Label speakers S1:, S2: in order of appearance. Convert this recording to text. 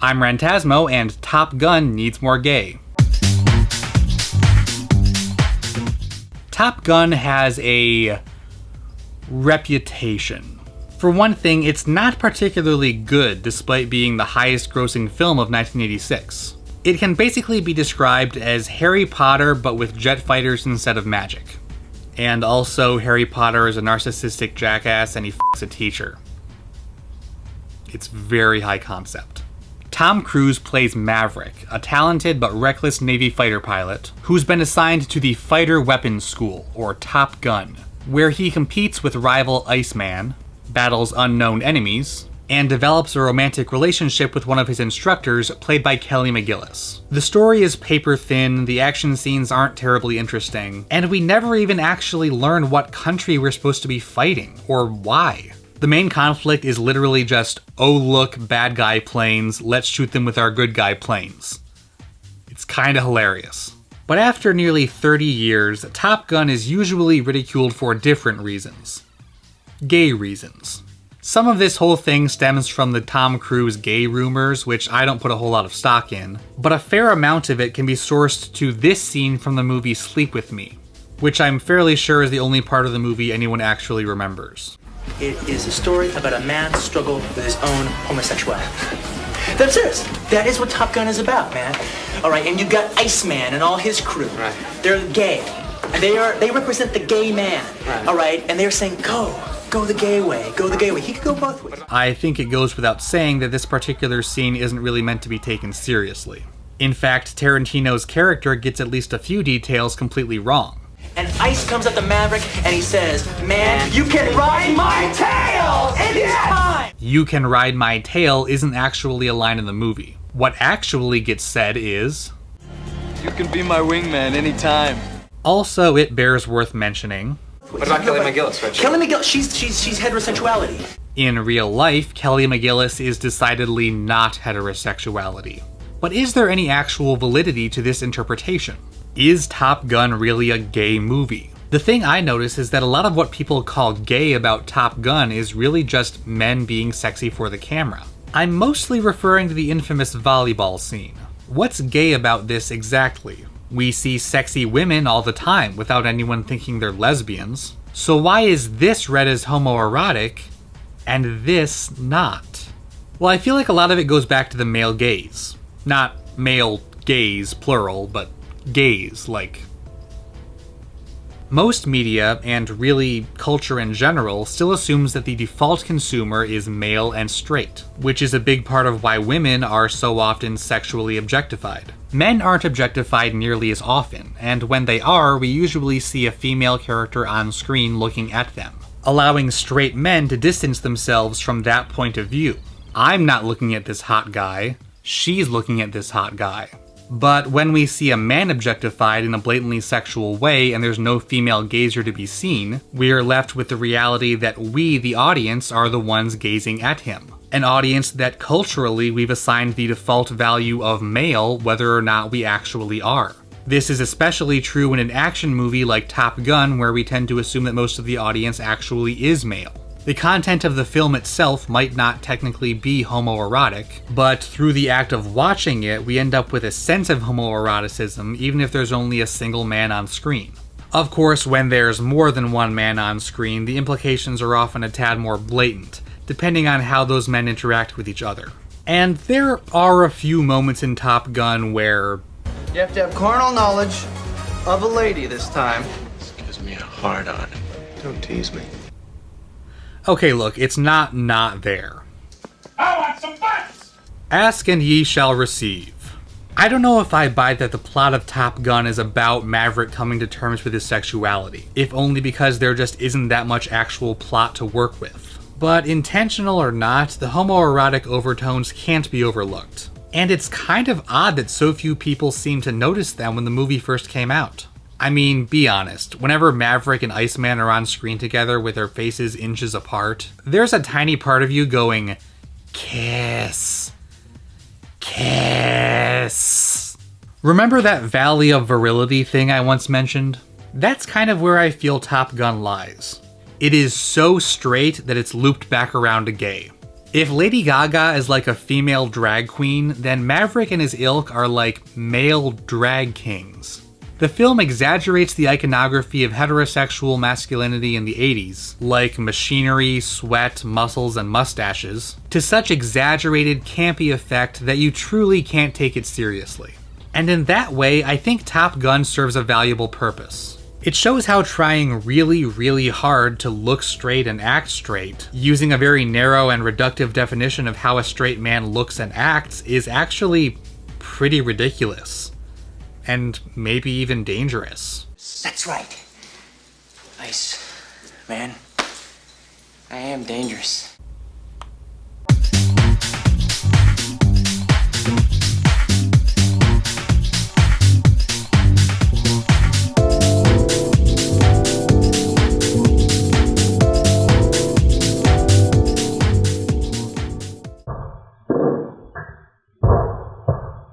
S1: I'm Rantasmo, and Top Gun needs more gay. Top Gun has a reputation. For one thing, it's not particularly good despite being the highest grossing film of 1986. It can basically be described as Harry Potter but with jet fighters instead of magic. And also, Harry Potter is a narcissistic jackass and he f***s a teacher. It's very high concept. Tom Cruise plays Maverick, a talented but reckless Navy fighter pilot who's been assigned to the Fighter Weapons School, or Top Gun, where he competes with rival Iceman, battles unknown enemies, and develops a romantic relationship with one of his instructors, played by Kelly McGillis. The story is paper thin, the action scenes aren't terribly interesting, and we never even actually learn what country we're supposed to be fighting, or why. The main conflict is literally just, oh look, bad guy planes, let's shoot them with our good guy planes. It's kinda hilarious. But after nearly 30 years, Top Gun is usually ridiculed for different reasons. Gay reasons. Some of this whole thing stems from the Tom Cruise gay rumors, which I don't put a whole lot of stock in, but a fair amount of it can be sourced to this scene from the movie Sleep With Me, which I'm fairly sure is the only part of the movie anyone actually remembers.
S2: It is a story about a man's struggle with his own homosexuality. That's serious. That is what Top Gun is about, man. All right, and you've got Iceman and all his crew.
S3: Right.
S2: They're gay. They represent the gay man.
S3: Right.
S2: All right, and they're saying, go the gay way, go the gay way. He could go both ways.
S1: I think it goes without saying that this particular scene isn't really meant to be taken seriously. In fact, Tarantino's character gets at least a few details completely wrong.
S2: And Ice comes up to Maverick and he says, man, you can ride my tail anytime!
S1: You can ride my tail isn't actually a line in the movie. What actually gets said is,
S3: You can be my wingman anytime.
S1: also it bears worth mentioning,
S3: What about Kelly McGillis? Right?
S2: Kelly McGillis, she's heterosexuality.
S1: in real life, Kelly McGillis is decidedly not heterosexuality. But is there any actual validity to this interpretation? Is Top Gun really a gay movie? The thing I notice is that a lot of what people call gay about Top Gun is really just men being sexy for the camera. I'm mostly referring to the infamous volleyball scene. What's gay about this exactly? We see sexy women all the time without anyone thinking they're lesbians. So why is this read as homoerotic and this not? Well, I feel like a lot of it goes back to the male gaze. Not male gaze, plural, but gaze, like. Most media, and really culture in general, still assumes that the default consumer is male and straight, which is a big part of why women are so often sexually objectified. Men aren't objectified nearly as often, and when they are, we usually see a female character on screen looking at them, allowing straight men to distance themselves from that point of view. I'm not looking at this hot guy, she's looking at this hot guy. But when we see a man objectified in a blatantly sexual way and there's no female gazer to be seen, we are left with the reality that we, the audience, are the ones gazing at him. An audience that culturally we've assigned the default value of male whether or not we actually are. This is especially true in an action movie like Top Gun, where we tend to assume that most of the audience actually is male. The content of the film itself might not technically be homoerotic, but through the act of watching it, we end up with a sense of homoeroticism even if there's only a single man on screen. Of course, when there's more than one man on screen, the implications are often a tad more blatant, depending on how those men interact with each other. And there are a few moments in Top Gun where
S4: You have to have carnal knowledge of a lady this time.
S5: This gives me a hard on. Don't tease me.
S1: okay, look, it's not there.
S6: I want some butts!
S1: Ask and ye shall receive. I don't know if I buy that the plot of Top Gun is about Maverick coming to terms with his sexuality, if only because there just isn't that much actual plot to work with. But intentional or not, the homoerotic overtones can't be overlooked. And it's kind of odd that so few people seem to notice them when the movie first came out. I mean, be honest, whenever Maverick and Iceman are on screen together with their faces inches apart, there's a tiny part of you going, kiss, kiss. Remember that Valley of Virility thing I once mentioned? That's kind of where I feel Top Gun lies. It is so straight that it's looped back around to gay. If Lady Gaga is like a female drag queen, then Maverick and his ilk are like male drag kings. The film exaggerates the iconography of heterosexual masculinity in the 80s, like machinery, sweat, muscles, and mustaches, to such exaggerated, campy effect that you truly can't take it seriously. And in that way, I think Top Gun serves a valuable purpose. It shows how trying really, really hard to look straight and act straight, using a very narrow and reductive definition of how a straight man looks and acts, is actually pretty ridiculous. And maybe even dangerous.
S2: That's right. Ice, man. I am dangerous.